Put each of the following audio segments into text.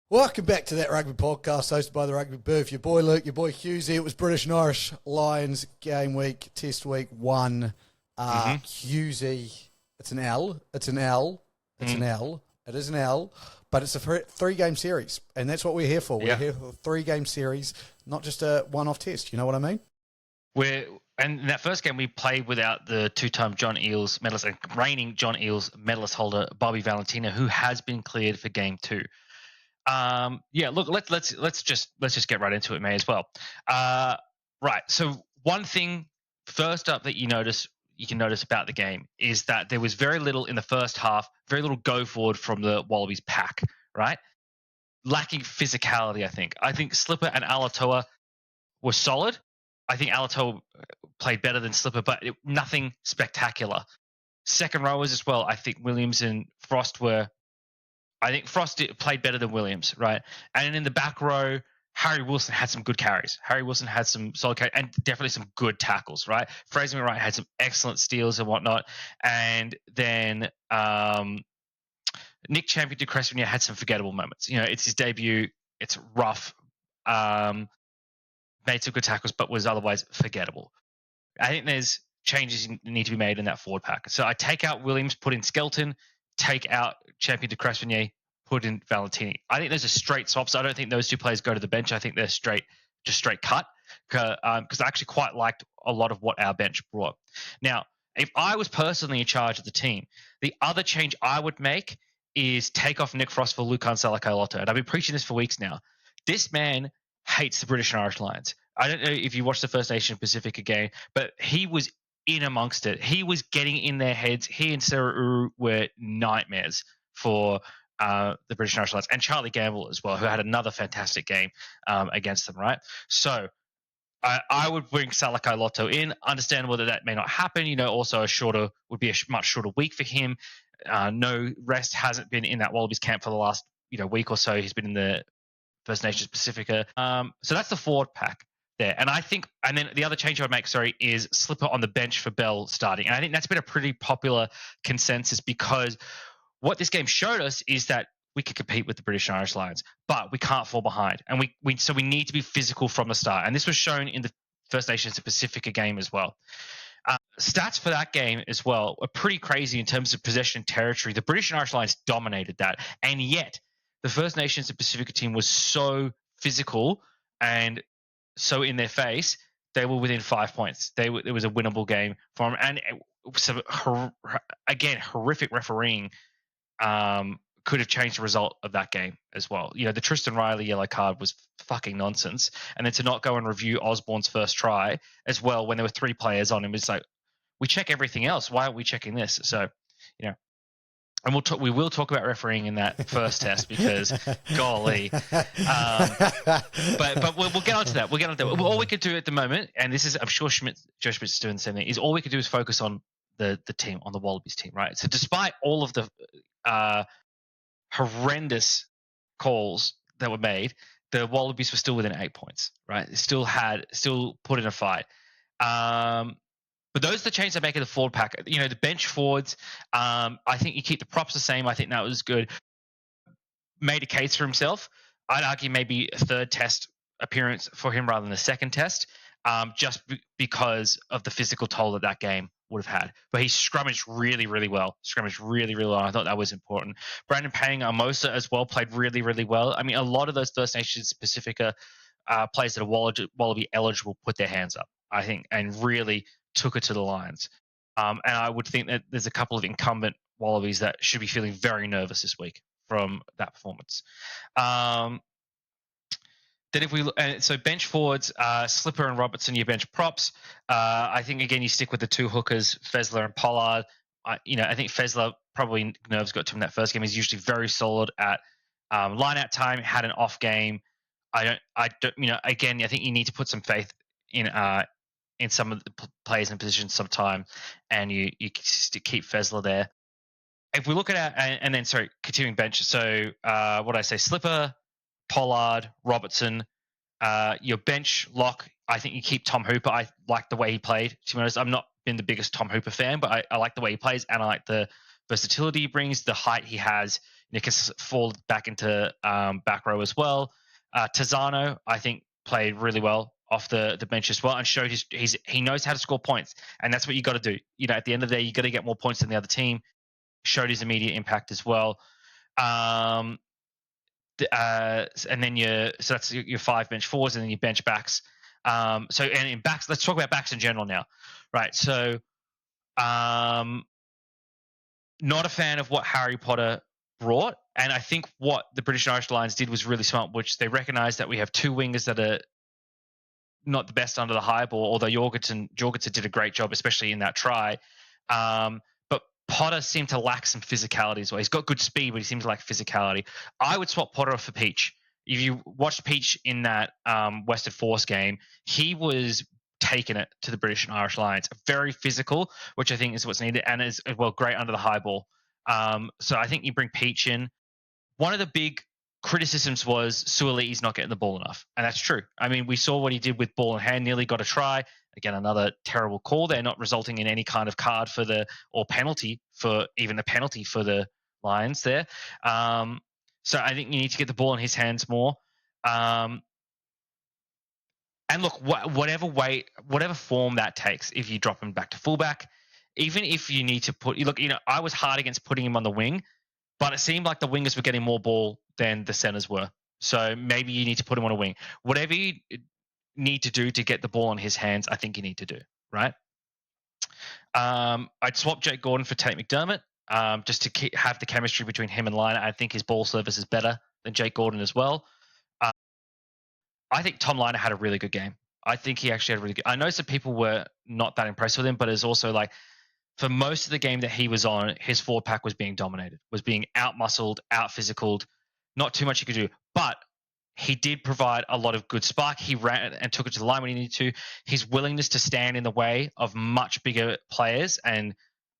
Welcome back to That Rugby Podcast, hosted by the Rugby Booth. Your boy Luke, your boy Hughesy. It was British and Irish Lions game week, test week 1. Hughesy, it's an L, it's an L, it's an L, it is an L, but it's a 3-game series, and that's what we're here for. We're here for a 3-game series, not just a one-off test. You know what I mean? And in that first game, we played without the two-time John Eales medalist and reigning John Eales medalist holder Bobby Valentina, who has been cleared for game 2. Look, let's just get right into it, May, as well. Right. So one thing first up that you can notice about the game is that there was very little in the first half, very little go forward from the Wallabies pack, right? Lacking physicality, I think. I think Slipper and Alatoa were solid. I think Alatoa played better than Slipper, but nothing spectacular. Second rowers as well. I think Williams and Frost played better than Williams, right? And in the back row, Harry Wilson had some good carries. Harry Wilson had some solid carries and definitely some good tackles, right? Fraser McWright had some excellent steals and whatnot. And then Nick Champion de Crespigny had some forgettable moments. You know, it's his debut. It's rough. Made some good tackles, but was otherwise forgettable. I think there's changes need to be made in that forward pack. So I take out Williams, put in Skelton, take out Champion de Crespigny, put in Valentini. I think there's a straight swap. So I don't think those two players go to the bench. I think they're straight cut because I actually quite liked a lot of what our bench brought. Now, if I was personally in charge of the team, the other change I would make is take off Nick Frost for Lukan Salakaia-Loto. And I've been preaching this for weeks now. This man hates the British and Irish Lions. I don't know if you watched the First Nation Pacifica game, but he was in amongst it. He was getting in their heads. He and Sarah Uru were nightmares for the British and Irish Lions, and Charlie Gamble as well, who had another fantastic game against them, right? So I would bring Salakaia-Loto in. Understandable that may not happen. You know, also would be a much shorter week for him. No rest, hasn't been in that Wallabies camp for the last week or so. He's been in the First Nations Pacifica. So that's the forward pack there. And then the other change I would make, is Slipper on the bench for Bell starting. And I think that's been a pretty popular consensus because what this game showed us is that we could compete with the British and Irish Lions, but we can't fall behind. And we need to be physical from the start. And this was shown in the First Nations Pacifica game as well. Stats for that game as well are pretty crazy in terms of possession territory. The British and Irish Lions dominated that. And yet the First Nations and Pacifica team was so physical and so in their face, they were within 5 points. It was a winnable game for them. And horrific refereeing could have changed the result of that game as well. You know, the Tristan Riley yellow card was fucking nonsense. And then to not go and review Osborne's first try as well when there were 3 players on him, it's like, we check everything else. Why aren't we checking this? So, and we will talk about refereeing in that first test because, golly. But we'll get onto that. All we could do at the moment, and this is, I'm sure Joe Schmidt's doing the same thing, is all we could do is focus on the team, on the Wallabies team, right? So despite all of the horrendous calls that were made, the Wallabies were still within 8 points, right? Still put in a fight. But those are the changes I make in the forward pack. You know, the bench forwards, I think you keep the props the same. I think that was good. Made a case for himself. I'd argue maybe a third test appearance for him rather than a second test, because of the physical toll that game would have had. But he scrummaged really, really well. I thought that was important. Brandon Paying-Amosa as well played really, really well. I mean, a lot of those First Nations Pacifica players that are Wallaby eligible put their hands up, I think, and really took it to the Lions. And I would think that there's a couple of incumbent Wallabies that should be feeling very nervous this week from that performance. So bench forwards, Slipper and Robertson, your bench props. I think, again, you stick with the 2 hookers, Fezler and Pollard. I think Fezler, probably nerves got to him that first game. He's usually very solid at line-out time, had an off game. Again, I think you need to put some faith in some of the players in position sometime, and you keep Fezler there. If we look at continuing bench. So what I say, Slipper, Pollard, Robertson, your bench lock. I think you keep Tom Hooper. I like the way he played. To be honest, I'm not been the biggest Tom Hooper fan, but I like the way he plays, and I like the versatility he brings, the height he has. Nick fall back into back row as well. Tazano, I think, played really well off the bench as well and showed he knows how to score points, and that's what you got to do. At the end of the day, you got to get more points than the other team. Showed his immediate impact as well. And then so that's your 5 bench forwards, and then your bench backs. So and in backs, let's talk about backs in general now, right? So, not a fan of what Harry Potter brought, and I think what the British and Irish Lions did was really smart, which they recognised that we have 2 wingers that are not the best under the high ball, although Jorgensen did a great job, especially in that try. But Potter seemed to lack some physicality as well. He's got good speed, but he seems to lack physicality. I would swap Potter for Peach. If you watched Peach in that Western Force game, he was taking it to the British and Irish Lions. Very physical, which I think is what's needed, and is well great under the high ball. So I think you bring Peach in. One of the big criticisms was Suolii's not getting the ball enough, and that's true. I mean, we saw what he did with ball in hand, nearly got a try. Again, another terrible call there, not resulting in any kind of card or penalty for even a penalty for the Lions there. So I think you need to get the ball in his hands more. And look, whatever form that takes, if you drop him back to fullback, even if you need to I was hard against putting him on the wing, but it seemed like the wingers were getting more ball than the centers were. So maybe you need to put him on a wing. Whatever you need to do to get the ball in his hands, I think you need to do, right? I'd swap Jake Gordon for Tate McDermott, just to have the chemistry between him and Liner. I think his ball service is better than Jake Gordon as well. I think Tom Liner had a really good game. I think he actually had a really good. I know some people were not that impressed with him, but it's also like, for most of the game that he was on, his forward pack was being dominated, was being out-muscled, out-physicaled. Not too much he could do. But he did provide a lot of good spark. He ran and took it to the line when he needed to. His willingness to stand in the way of much bigger players and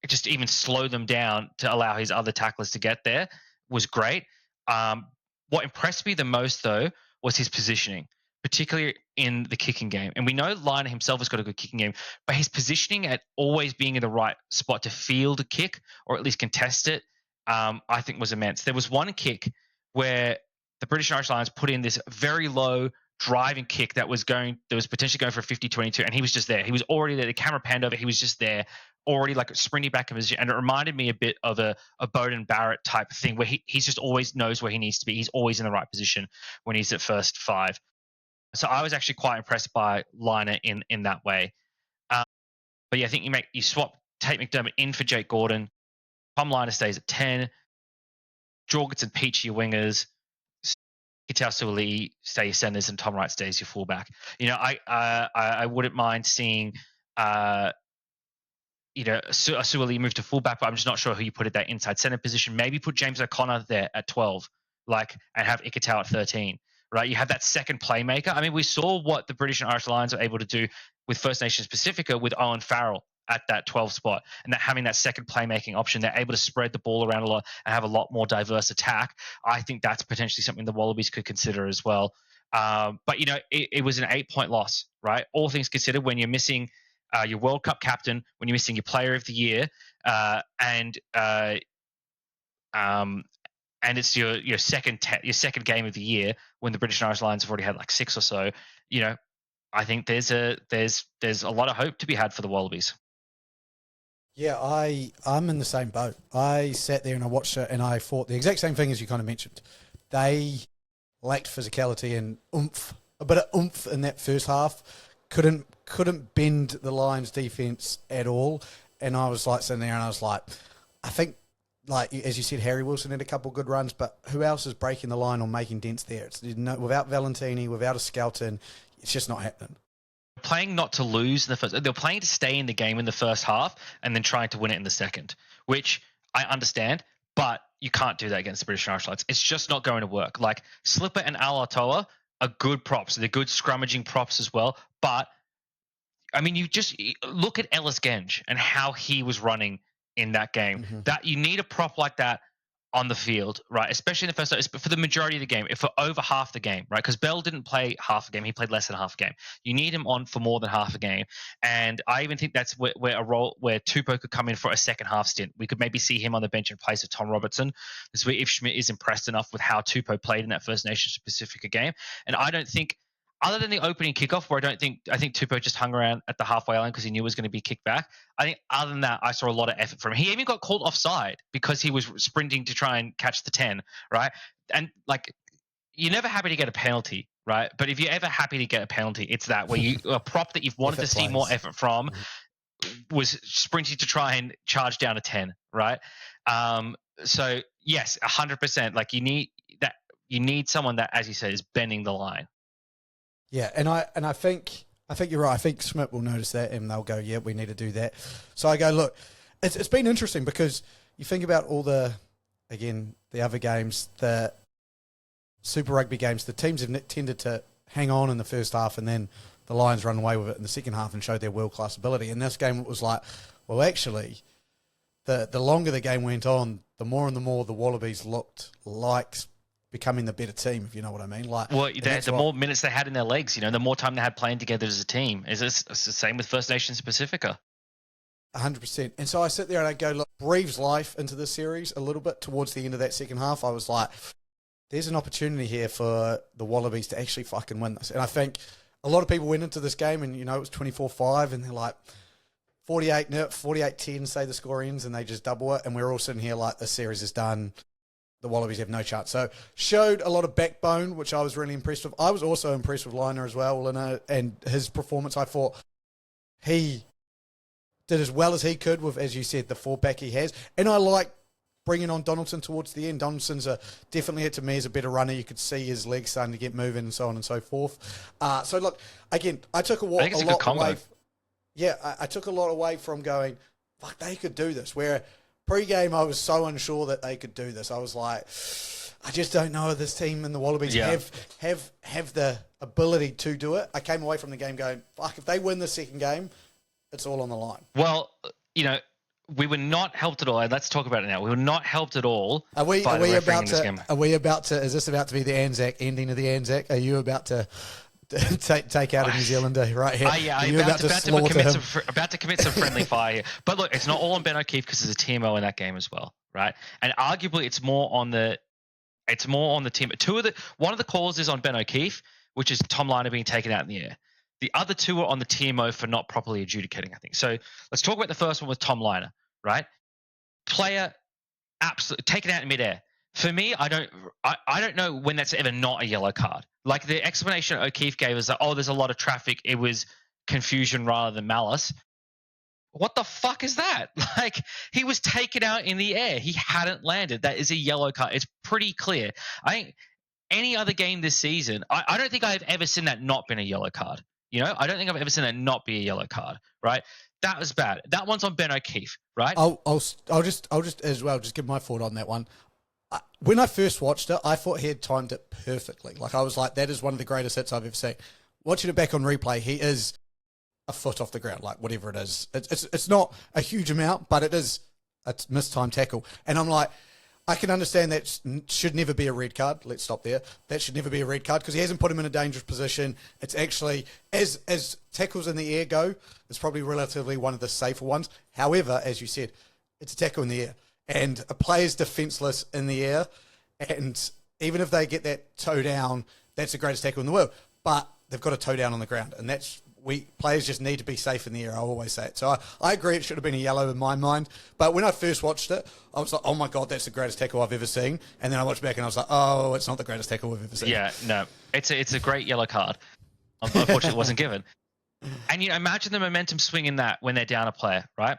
just even slow them down to allow his other tacklers to get there was great. What impressed me the most, though, was his positioning, particularly in the kicking game. And we know Liner himself has got a good kicking game, but his positioning at always being in the right spot to field a kick or at least contest it, I think was immense. There was one kick where the British and Irish Lions put in this very low driving kick that was potentially going for a 50-22, and he was just there. He was already there. The camera panned over. He was just there, already like sprinting back in position. And it reminded me a bit of a Bowden Barrett type thing where he just always knows where he needs to be. He's always in the right position when he's at first 5. So I was actually quite impressed by Liner in that way. But yeah, I think you swap Tate McDermott in for Jake Gordon. Tom Liner stays at 10. Jorgensen, Peachy wingers. Kitao Suolii stay your centers, and Tom Wright stays your fullback. I wouldn't mind seeing Suoli move to fullback, but I'm just not sure who you put at that inside center position. Maybe put James O'Connor there at 12, and have Ikitau at 13. Right, you have that second playmaker. I mean, we saw what the British and Irish Lions are able to do with First Nations Pacifica with Owen Farrell at that 12 spot, and that having that second playmaking option, they're able to spread the ball around a lot and have a lot more diverse attack. I think that's potentially something the Wallabies could consider as well. But it was an 8-point loss, right? All things considered, when you're missing your World Cup captain, when you're missing your Player of the Year, and it's your second game of the year, when the British and Irish Lions have already had like 6 or so. I think there's a lot of hope to be had for the Wallabies. Yeah, I'm in the same boat. I sat there and I watched it and I thought the exact same thing as you kind of mentioned. They lacked physicality and oomph, a bit of oomph in that first half. Couldn't bend the Lions defence at all. And I was like sitting there and I was like, I think, like as you said, Harry Wilson had a couple of good runs, but who else is breaking the line or making dents there? Without Valentini, without a Skelton, it's just not happening. Playing not to lose in the first. They're playing to stay in the game in the first half and then trying to win it in the second, which I understand, but you can't do that against the British and Irish Lions. It's just not going to work. Like Slipper and Alatoa are good props. They're good scrummaging props as well. But I mean, you just look at Ellis Genge and how he was running in that game. Mm-hmm. That you need a prop like that on the field, right? Especially in the first, but for the majority of the game, if for over half the game, right? Because Bell didn't play half a game; he played less than half a game. You need him on for more than half a game, and I even think that's where a role where Tupou could come in for a second half stint. We could maybe see him on the bench in place of Tom Robertson. This is where if Schmidt is impressed enough with how Tupou played in that First Nations Pacifica game, and I don't think. Other than the opening kickoff, where I think Tupou just hung around at the halfway line because he knew it was going to be kicked back. I think other than that, I saw a lot of effort from him. He even got called offside because he was sprinting to try and catch the 10, right? And like, you're never happy to get a penalty, right? But if you're ever happy to get a penalty, it's that where you a prop that you've wanted to see more effort from was sprinting to try and charge down a 10, right? So yes, 100%. Like you need someone that, as you said, is bending the line. Yeah, and I think you're right. I think Schmidt will notice that, and they'll go, "Yeah, we need to do that." So I go, look, it's been interesting because you think about all the other games, the Super Rugby games. The teams have tended to hang on in the first half, and then the Lions run away with it in the second half and showed their world class ability. In this game, it was like, well, actually, the longer the game went on, the more and the more the Wallabies looked like becoming the better team, if you know what I mean. Like, well, the more minutes they had in their legs, the more time they had playing together as a team. It's the same with First Nations Pacifica. 100%. And so I sit there and I go, look, breathes life into this series a little bit towards the end of that second half. I was like, there's an opportunity here for the Wallabies to actually fucking win this. And I think a lot of people went into this game and, it was 24-5 and they're like 48-10, say the score ends, and they just double it. And we're all sitting here like, this series is done. The Wallabies have no chance. So showed a lot of backbone, which I was really impressed with. I was also impressed with Liner as well, and his performance. I thought he did as well as he could with, as you said, the 4-pack he has. And I like bringing on Donaldson towards the end. Donaldson's definitely, to me, is a better runner. You could see his legs starting to get moving and so on and so forth. So look, again, I took a lot away. I took a lot away from going, fuck, they could do this. Where pre-game, I was so unsure that they could do this. I was like, I just don't know if this team and the Wallabies have the ability to do it. I came away from the game going, fuck, if they win the second game, it's all on the line. Well, we were not helped at all, and let's talk about it now. We were not helped at all. Are we about to? Is this about to be the Anzac ending of the Anzac? Are you about to take out a New Zealander right here? I'm about to commit some friendly fire here. But look, it's not all on Ben O'Keefe because there's a TMO in that game as well, right? And arguably, it's more on the team. One of the calls is on Ben O'Keefe, which is Tom Liner being taken out in the air. The other two are on the TMO for not properly adjudicating, I think. So let's talk about the first one with Tom Liner, right? Player absolutely taken out in midair. For me, I don't know when that's ever not a yellow card. Like the explanation O'Keefe gave is that, there's a lot of traffic. It was confusion rather than malice. What the fuck is that? Like, he was taken out in the air. He hadn't landed. That is a yellow card. It's pretty clear. I think any other game this season, I don't think I've ever seen that not been a yellow card. I don't think I've ever seen that not be a yellow card, right? That was bad. That one's on Ben O'Keefe, right? I'll just as well just give my thought on that one. When I first watched it, I thought he had timed it perfectly. Like, I was like, that is one of the greatest hits I've ever seen. Watching it back on replay, he is a foot off the ground, like whatever it is. It's not a huge amount, but it's mistimed tackle. And I'm like, I can understand that should never be a red card. Let's stop there. That should never be a red card because he hasn't put him in a dangerous position. It's actually, as tackles in the air go, it's probably relatively one of the safer ones. However, as you said, it's a tackle in the air. And a player's defenceless in the air. And even if they get that toe down, that's the greatest tackle in the world. But they've got a toe down on the ground. And players just need to be safe in the air. I always say it. So I agree it should have been a yellow in my mind. But when I first watched it, I was like, oh my God, that's the greatest tackle I've ever seen. And then I watched back and I was like, oh, it's not the greatest tackle we've ever seen. Yeah, no. It's a great yellow card. Unfortunately, it wasn't given. And imagine the momentum swing in that when they're down a player, right?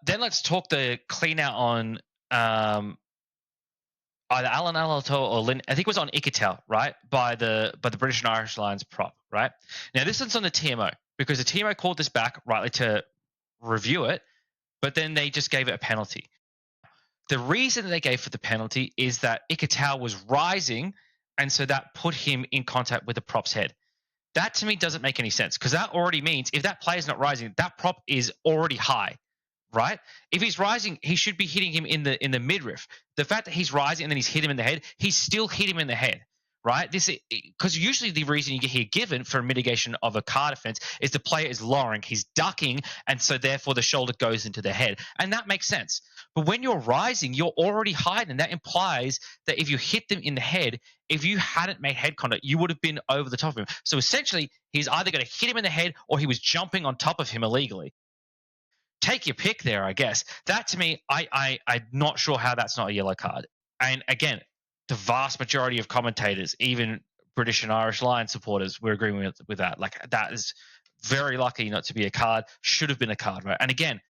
Then let's talk the clean out on either Alan Alato or Lynn. I think it was on Iketel, right? By the British and Irish Lions prop, right? Now this one's on the TMO because the TMO called this back rightly to review it, but then they just gave it a penalty. The reason that they gave for the penalty is that Iketel was rising, and so that put him in contact with the prop's head. That to me doesn't make any sense because that already means if that player's not rising, that prop is already high. right? If he's rising, he should be hitting him in the midriff. The fact that he's rising and then he's hit him in the head, he's still hit him in the head, right? This because usually the reason you get here given for mitigation of a card offense is the player is lowering, he's ducking, and so therefore the shoulder goes into the head, and that makes sense. But when you're rising, you're already hiding. That implies that if you hit them in the head, if you hadn't made head contact, you would have been over the top of him. So essentially, he's either going to hit him in the head or he was jumping on top of him illegally. Take your pick there, I guess. That to me, I'm not sure how that's not a yellow card. And again, the vast majority of commentators, even British and Irish Lions supporters, we're agreeing with that. Like, that is very lucky not to be a card. Should have been a card, right? And again,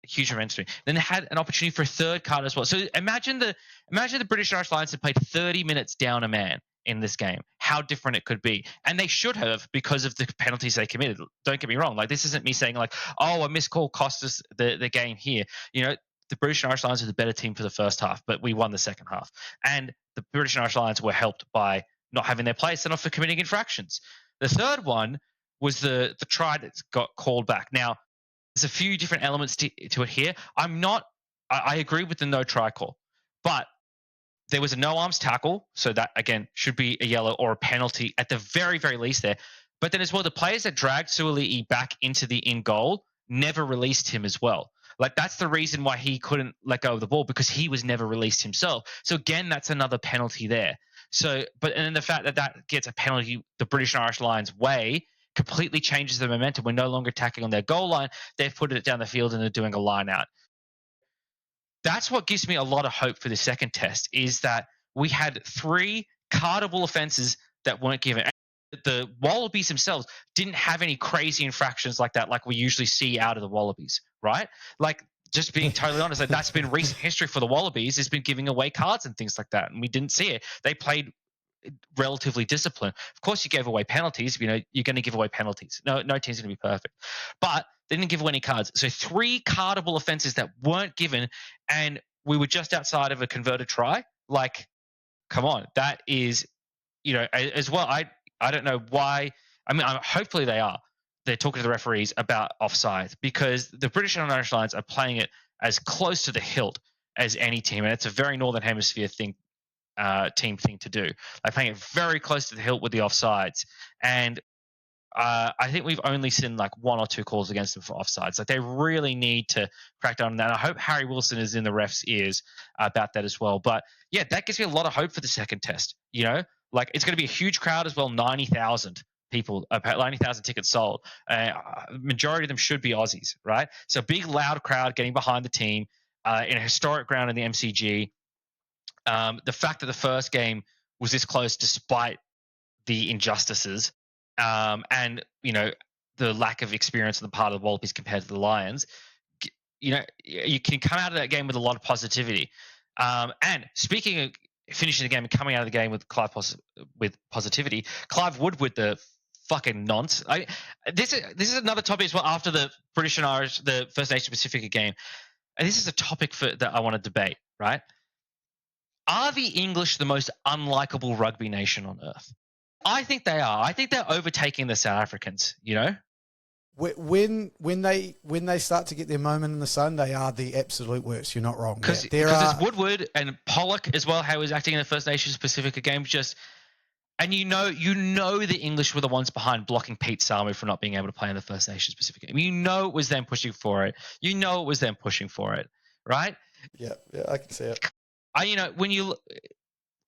huge events to me. Then they had an opportunity for a third card as well. So imagine the British and Irish Lions had played 30 minutes down a man in this game. How different it could be. And they should have, because of the penalties they committed. Don't get me wrong. Like, this isn't me saying like, oh, a missed call cost us the game here. You know, the British and Irish Lions were the better team for the first half, but we won the second half. And the British and Irish Lions were helped by not having their players sent off for committing infractions. The third one was the try that got called back. Now, there's a few different elements to it here. I agree with the no try call, but there was a no arms tackle, so that again should be a yellow or a penalty at the very, very least there. But then as well, the players that dragged Suoli'i back into the in goal never released him as well. Like, that's the reason why he couldn't let go of the ball, because he was never released himself. So again, that's another penalty there. So, and then the fact that that gets a penalty the British and Irish Lions way completely changes the momentum. We're no longer attacking on their goal line. They've put it down the field and they're doing a line out. That's what gives me a lot of hope for the second test, is that we had 3 cardable offenses that weren't given. The Wallabies themselves didn't have any crazy infractions like that, like we usually see out of the Wallabies, right? Like, just being totally honest, that's been recent history for the Wallabies, has been giving away cards and things like that, and we didn't see it. They played relatively disciplined. Of course, you gave away penalties. You know, you're going to give away penalties. No team's going to be perfect. But they didn't give away any cards. So 3 cardable offenses that weren't given, and we were just outside of a converted try. Like, come on. That is, you know, as well, I don't know why. I mean, hopefully they're talking to the referees about offside, because the British and Irish Lions are playing it as close to the hilt as any team. And it's a very Northern Hemisphere team thing to do. They're playing it very close to the hilt with the offsides. And I think we've only seen like 1 or 2 calls against them for offsides. Like, they really need to crack down on that. And I hope Harry Wilson is in the refs' ears about that as well. But yeah, that gives me a lot of hope for the second test. You know, like, it's going to be a huge crowd as well. 90,000 people, 90,000 tickets sold. Majority of them should be Aussies, right? So big, loud crowd getting behind the team in a historic ground in the MCG. The fact that the first game was this close despite the injustices, and, you know, the lack of experience on the part of the Wallabies compared to the Lions, you know, you can come out of that game with a lot of positivity. And speaking of finishing the game and coming out of the game with with positivity, Clive Woodward, the fucking nonce. This is another topic as well after the British and Irish, the First Nation Pacifica game, and this is a topic that I want to debate. Right? Are the English the most unlikable rugby nation on earth? I think they are. I think they're overtaking the South Africans, you know? When they start to get their moment in the sun, they are the absolute worst. You're not wrong. Because there's Woodward and Pollock as well, how he was acting in the First Nations Pacifica game. And you know the English were the ones behind blocking Pete Samu for not being able to play in the First Nations Pacific game. You know it was them pushing for it. Right? Yeah, I can see it.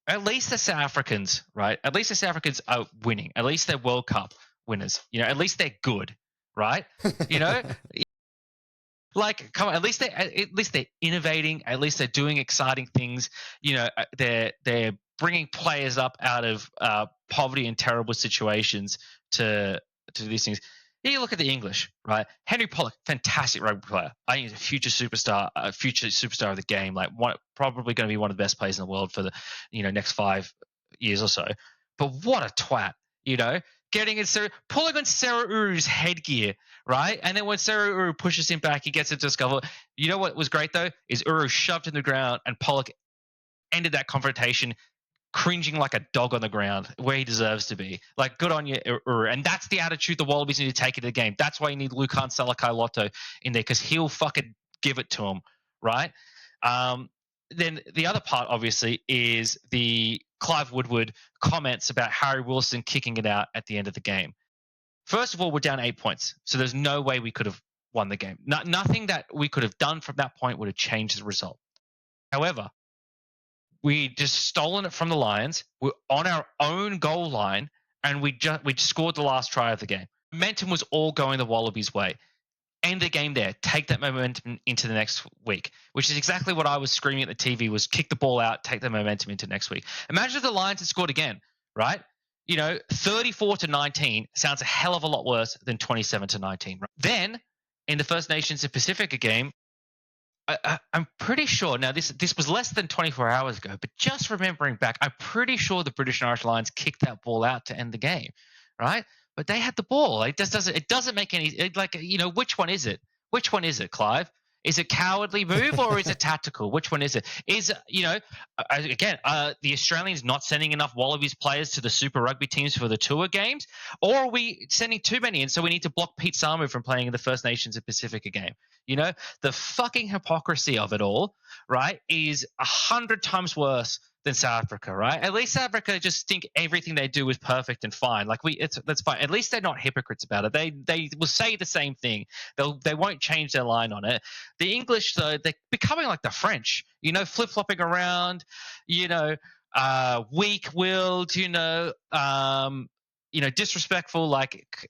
At least the South Africans, right? At least the South Africans are winning. At least they're World Cup winners. You know, at least they're good, right? You know, like, come on. At least they're innovating. At least they're doing exciting things. You know, they're bringing players up out of poverty and terrible situations to do these things. You look at the English, right? Henry Pollock, fantastic rugby player. I think he's a future superstar of the game. Like, probably going to be one of the best players in the world for the, you know, next 5 years or so. But what a twat, you know, pulling on Sarah Uru's headgear, right? And then when Sarah Uru pushes him back, he gets into a scuffle. You know what was great though is Uru shoved in the ground and Pollock ended that confrontation cringing like a dog on the ground where he deserves to be. Like, good on you, Uru. And that's the attitude the Wallabies need to take into the game. That's why you need Lukan Salakai Lotto in there, because he'll fucking give it to them, right? Then the other part, obviously, is the Clive Woodward comments about Harry Wilson kicking it out at the end of the game. First of all, we're down 8 points, so there's no way we could have won the game. Nothing that we could have done from that point would have changed the result. However, we just stolen it from the Lions. We're on our own goal line, and we scored the last try of the game. Momentum was all going the Wallabies' way. End the game there. Take that momentum into the next week, which is exactly what I was screaming at the TV, was kick the ball out, take the momentum into next week. Imagine if the Lions had scored again, right? 34-19 sounds a hell of a lot worse than 27-19. Right? Then, in the First Nations and Pacifica game, I'm pretty sure, now this was less than 24 hours ago, but just remembering back, I'm pretty sure the British and Irish Lions kicked that ball out to end the game, right? But they had the ball. It doesn't make any, which one is it? Which one is it, Clive? Is it cowardly move or is it tactical? Which one is it? The Australians not sending enough Wallabies players to the Super Rugby teams for the tour games? Or are we sending too many and so we need to block Pete Samu from playing in the First Nations and Pacifica game? The fucking hypocrisy of it all, right, is 100 times worse than South Africa, right? At least South Africa just think everything they do is perfect and fine. That's fine. At least they're not hypocrites about it. They will say the same thing. They won't change their line on it. The English, though, they're becoming like the French, flip-flopping around, weak-willed, disrespectful.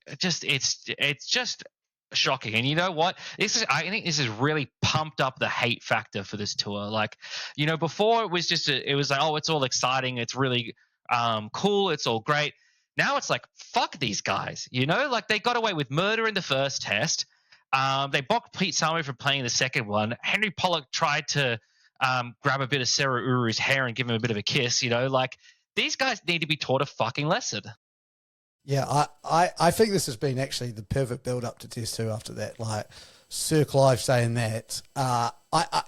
It's just shocking. And you know what? I think this has really pumped up the hate factor for this tour. Before it was like, oh, it's all exciting. It's really cool. It's all great. Now it's like, fuck these guys. They got away with murder in the first test. They blocked Pete Samu from playing the second one. Henry Pollock tried to grab a bit of Sarah Uru's hair and give him a bit of a kiss. These guys need to be taught a fucking lesson. Yeah, I think this has been actually the perfect build up to Test 2 after that. Like Sir Clive saying that.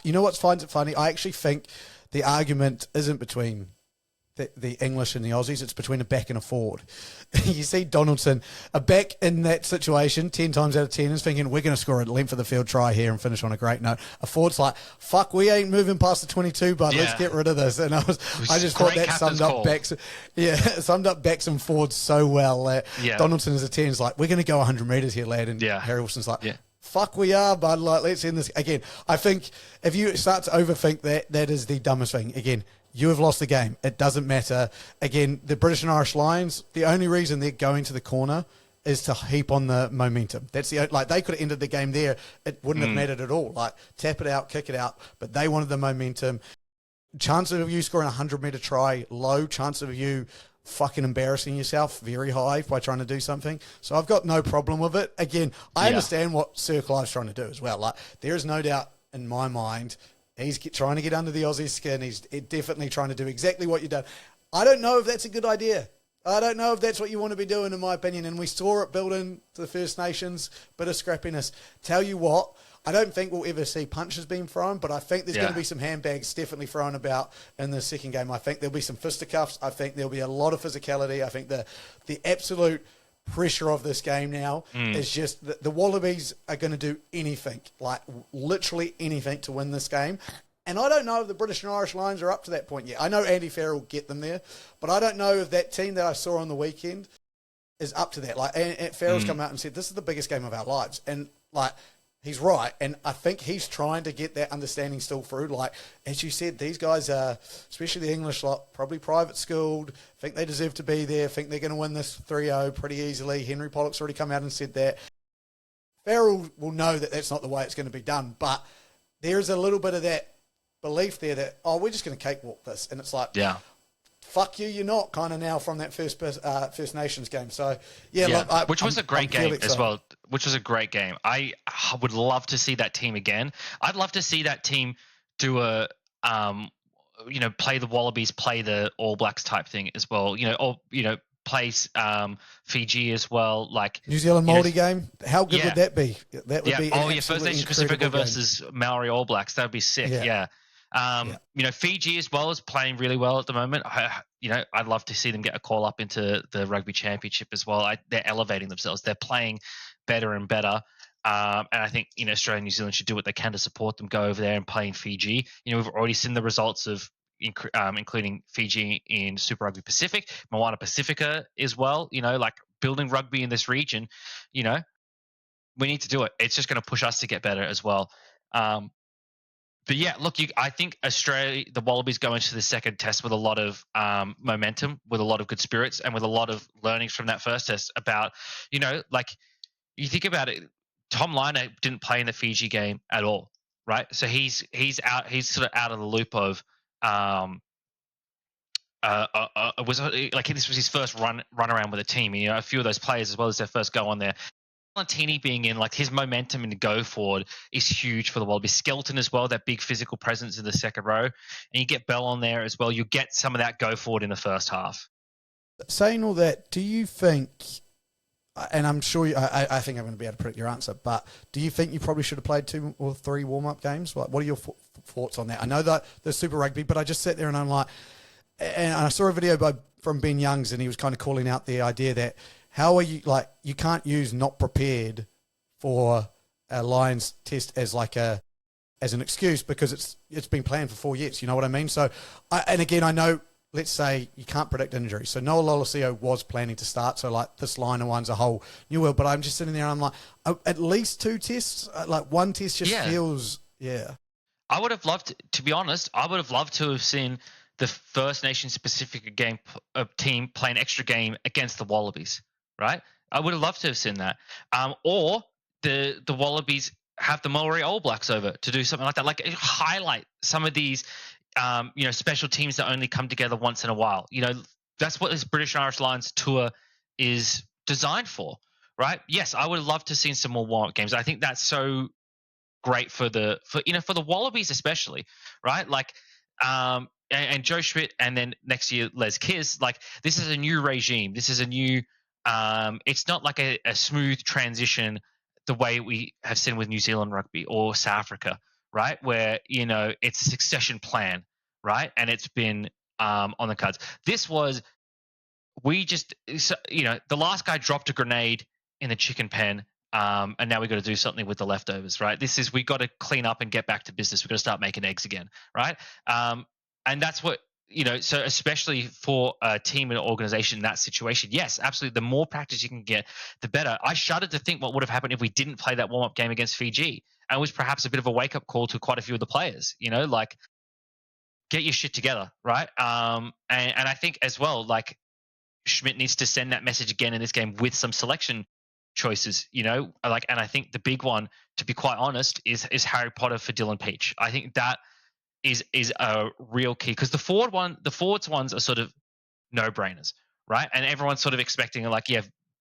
You know what finds it funny? I actually think the argument isn't between the English and the Aussies, it's between a back and a forward. You see Donaldson, a back in that situation, 10 times out of 10 is thinking, we're going to score a length of the field try here and finish on a great note. A forward's like, fuck, we ain't moving past the 22, bud. Let's get rid of this. And I just thought that summed up backs and forwards so well. Donaldson as a 10 is like, we're going to go 100 metres here, lad. And Harry Wilson's like, fuck, we are, bud. Let's end this. Again, I think if you start to overthink that is the dumbest thing. Again, you have lost the game. It doesn't matter. Again, the British and Irish Lions, the only reason they're going to the corner is to heap on the momentum. That's they could have ended the game there. It wouldn't have mattered at all. Tap it out, kick it out. But they wanted the momentum. Chance of you scoring a 100-metre try, low. Chance of you fucking embarrassing yourself, very high by trying to do something. So I've got no problem with it. Again, I understand what Sir Clive's trying to do as well. There is no doubt in my mind he's trying to get under the Aussie skin. He's definitely trying to do exactly what you've done. I don't know if that's a good idea. I don't know if that's what you want to be doing, in my opinion. And we saw it build into the First Nations, bit of scrappiness. Tell you what, I don't think we'll ever see punches being thrown, but I think there's going to be some handbags definitely thrown about in the second game. I think there'll be some fisticuffs. I think there'll be a lot of physicality. I think the absolute pressure of this game now is just the Wallabies are going to do anything, literally anything to win this game. And I don't know if the British and Irish Lions are up to that point yet. I know Andy Farrell will get them there, but I don't know if that team that I saw on the weekend is up to that. And Farrell's come out and said, this is the biggest game of our lives. And, he's right. And I think he's trying to get that understanding still through. As you said, these guys are, especially the English lot, probably private schooled, think they deserve to be there, think they're going to win this 3-0 pretty easily. Henry Pollock's already come out and said that. Farrell will know that that's not the way it's going to be done. But there's a little bit of that belief there that, we're just going to cakewalk this. And it's fuck you, you're not, kind of now from that First Nations game. So, which was a great game as well. Which was a great game. I would love to see that team again. I'd love to see that team do a, play the Wallabies, play the All Blacks type thing as well. Play Fiji as well. New Zealand Māori game. How good would that be? That would be First Nations Pacifica versus Maori All Blacks. That would be sick. Fiji as well is playing really well at the moment. I'd love to see them get a call up into the Rugby Championship as well. They're elevating themselves. They're playing better and better. And I think Australia and New Zealand should do what they can to support them, go over there and play in Fiji. We've already seen the results of including Fiji in Super Rugby Pacific, Moana Pacifica as well. Like building rugby in this region. We need to do it. It's just going to push us to get better as well. But yeah, look, I think Australia, the Wallabies go into the second test with a lot of momentum, with a lot of good spirits, and with a lot of learnings from that first test about, like you think about it, Tom Liner didn't play in the Fiji game at all, right? So he's out, he's sort of out of the loop of, was like this was his first run around with a team. A few of those players as well as their first go on there. Valentini being in, like his momentum in the go forward is huge for the Wallabies. Skelton as well, that big physical presence in the second row, and you get Bell on there as well. You get some of that go forward in the first half. Saying all that, do you think? And I'm sure I think I'm going to be able to predict your answer, but do you think you probably should have played 2 or 3 warm-up games? What are your thoughts on that? I know that the Super Rugby, but I just sat there and I'm like, and I saw a video from Ben Youngs, and he was kind of calling out the idea that how are you, like, you can't use not prepared for a Lions test as an excuse, because it's been planned for 4 years. You know what I mean? So, and again, I know, let's say you can't predict injury. So Noah Lolosio was planning to start. So like this Liner one's a whole new world. But I'm just sitting there and I'm like, at least 2 tests. Like one test just feels, I would have loved, to be honest, I would have loved to have seen the First Nations Pacific team play an extra game against the Wallabies, right? I would have loved to have seen that. Or the Wallabies have the Maori All Blacks over to do something like that. Like highlight some of these special teams that only come together once in a while. That's what this British and Irish Lions tour is designed for, right? Yes, I would have loved to have seen some more warm-up games. I think that's so great for the Wallabies especially, right? Like, and Joe Schmidt, and then next year Les Kiss. Like, this is a new regime. This is a new. It's not like a smooth transition the way we have seen with New Zealand rugby or South Africa, right? Where it's a succession plan, right? And it's been on the cards. This was the last guy dropped a grenade in the chicken pen, and now we've got to do something with the leftovers, right? We got to clean up and get back to business. We've got to start making eggs again, right? And that's what so especially for a team and organization in that situation, yes, absolutely. The more practice you can get, the better. I shuddered to think what would have happened if we didn't play that warm-up game against Fiji. And it was perhaps a bit of a wake-up call to quite a few of the players, like, get your shit together, right? And I think as well, like, Schmidt needs to send that message again in this game with some selection choices, and I think the big one, to be quite honest, is Harry Potter for Dylan Peach. I think that is a real key, because the forwards ones are sort of no-brainers, right? And everyone's sort of expecting, like,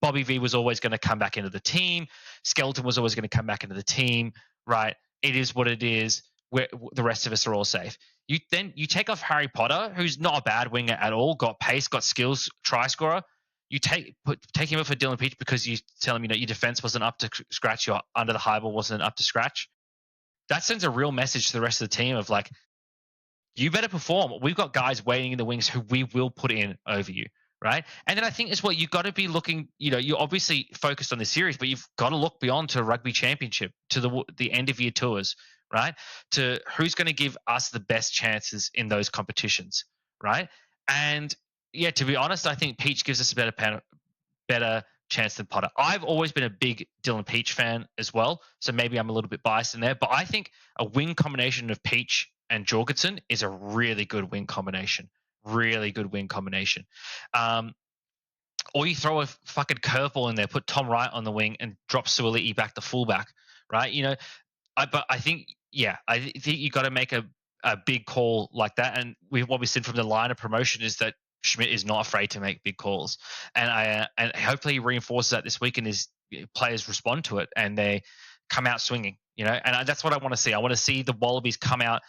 Bobby V was always going to come back into the team. Skelton was always going to come back into the team, right? It is what it is. The rest of us are all safe. You take off Harry Potter, who's not a bad winger at all, got pace, got skills, try scorer. You take him off for Dylan Peach because you tell him your defense wasn't up to scratch, your under the high ball wasn't up to scratch. That sends a real message to the rest of the team of, like, you better perform. We've got guys waiting in the wings who we will put in over you, right? And then I think as well, you've got to be looking, you're obviously focused on the series, but you've got to look beyond to Rugby Championship, to the end of year tours, right? To who's going to give us the best chances in those competitions, right? And to be honest, I think Peach gives us a better chance than Potter. I've always been a big Dylan Peach fan as well, so maybe I'm a little bit biased in there, but I think a wing combination of Peach and Jorgensen is a really good wing combination. Really good wing combination. Or you throw a fucking curveball in there, put Tom Wright on the wing and drop Suoli'i back to fullback, right? But I think, I think you got to make a big call like that. And what we've seen from the line of promotion is that Schmidt is not afraid to make big calls. And hopefully he reinforces that this week, and his players respond to it and they come out swinging, and that's what I want to see. I want to see the Wallabies come out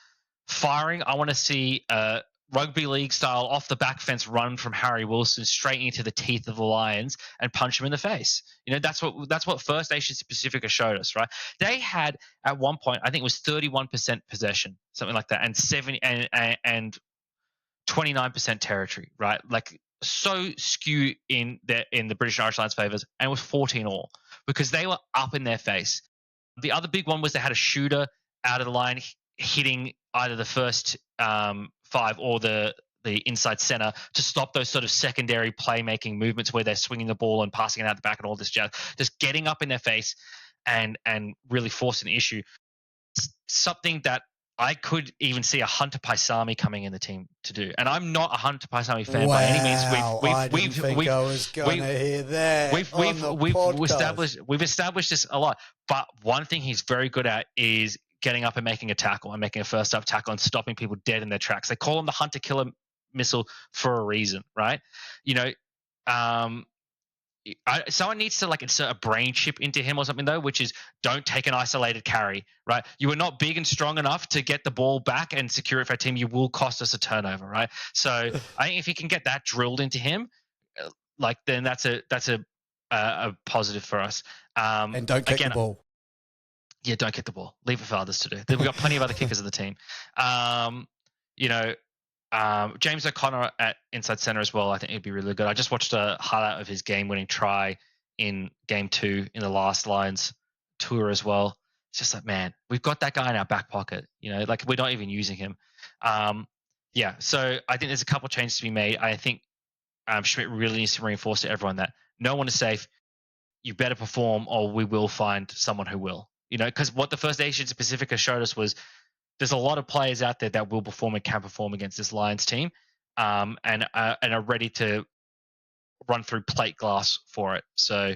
firing. I want to see rugby league style off the back fence run from Harry Wilson straight into the teeth of the Lions and punch him in the face. That's what First Nations Pacifica showed us, right? They had at one point, I think it was 31% possession, something like that, and 29% territory, right? Like, so skew in the British and Irish Lions favors, and it was 14 all because they were up in their face. The other big one was they had a shooter out of the line hitting either the first 5 or the inside center to stop those sort of secondary playmaking movements where they're swinging the ball and passing it out the back and all this jazz. Just getting up in their face and really forcing the issue. Something that I could even see a Hunter Paisami coming in the team to do. And I'm not a Hunter Paisami fan by any means. I didn't think I was going to hear that. We've established this a lot. But one thing he's very good at is getting up and making a tackle and making a first up tackle and stopping people dead in their tracks. They call him the Hunter Killer Missile for a reason, right? Someone needs to insert a brain chip into him or something though, which is don't take an isolated carry, right? You are not big and strong enough to get the ball back and secure it for a team. You will cost us a turnover, right? So I think if he can get that drilled into him, then that's a positive for us. And don't kick the ball. Yeah, don't kick the ball. Leave it for others to do. We've got plenty of other kickers in the team. James O'Connor at inside center as well. I think he'd be really good. I just watched a highlight of his game-winning try in game 2 in the last Lions tour as well. It's just man, we've got that guy in our back pocket. We're not even using him. So I think there's a couple of changes to be made. I think Schmidt really needs to reinforce to everyone that no one is safe. You better perform, or we will find someone who will. Because what the First Nations Pacifica showed us was there's a lot of players out there that will perform and can perform against this Lions team, and are ready to run through plate glass for it. So,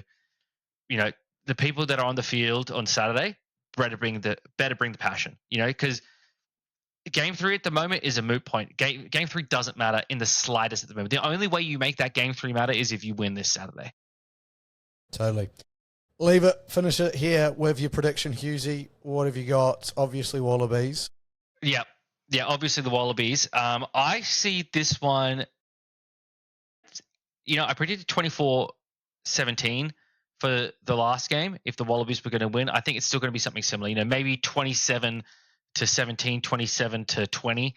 the people that are on the field on Saturday better bring the passion. Because game 3 at the moment is a moot point. Game 3 doesn't matter in the slightest at the moment. The only way you make that game 3 matter is if you win this Saturday. Totally. Leave it. Finish it here with your prediction, Hughesy. What have you got? Obviously, Wallabies. Yeah, obviously the Wallabies. I see this one. I predicted 24-17 for the last game. If the Wallabies were going to win, I think it's still going to be something similar. Maybe 27-17, 27-20.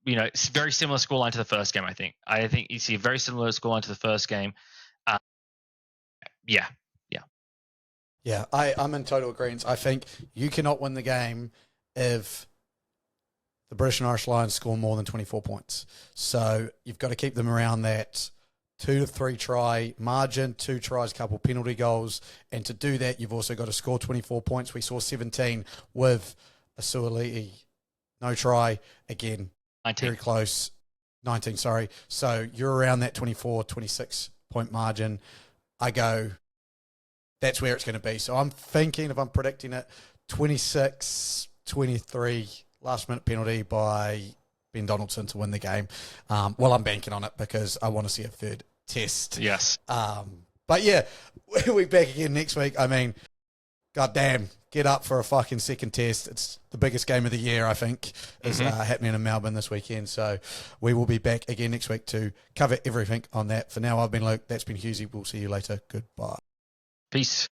It's a very similar scoreline to the first game. I think you see a very similar scoreline to the first game. Yeah, I'm in total agreement. I think you cannot win the game if the British and Irish Lions score more than 24 points. So you've got to keep them around that 2 to 3 try margin, 2 tries, couple penalty goals. And to do that, you've also got to score 24 points. We saw 17 with a Suaalii. No try. Again, 19. Very close. 19, sorry. So you're around that 24, 26 point margin. I go... That's where it's going to be. So I'm thinking, if I'm predicting it, 26-23, last-minute penalty by Ben Donaldson to win the game. I'm banking on it because I want to see a third test. Yes. But yeah, we're back again next week. Goddamn, get up for a fucking second test. It's the biggest game of the year, I think, is happening in Melbourne this weekend. So we will be back again next week to cover everything on that. For now, I've been Luke. That's been Hughesy. We'll see you later. Goodbye. Peace.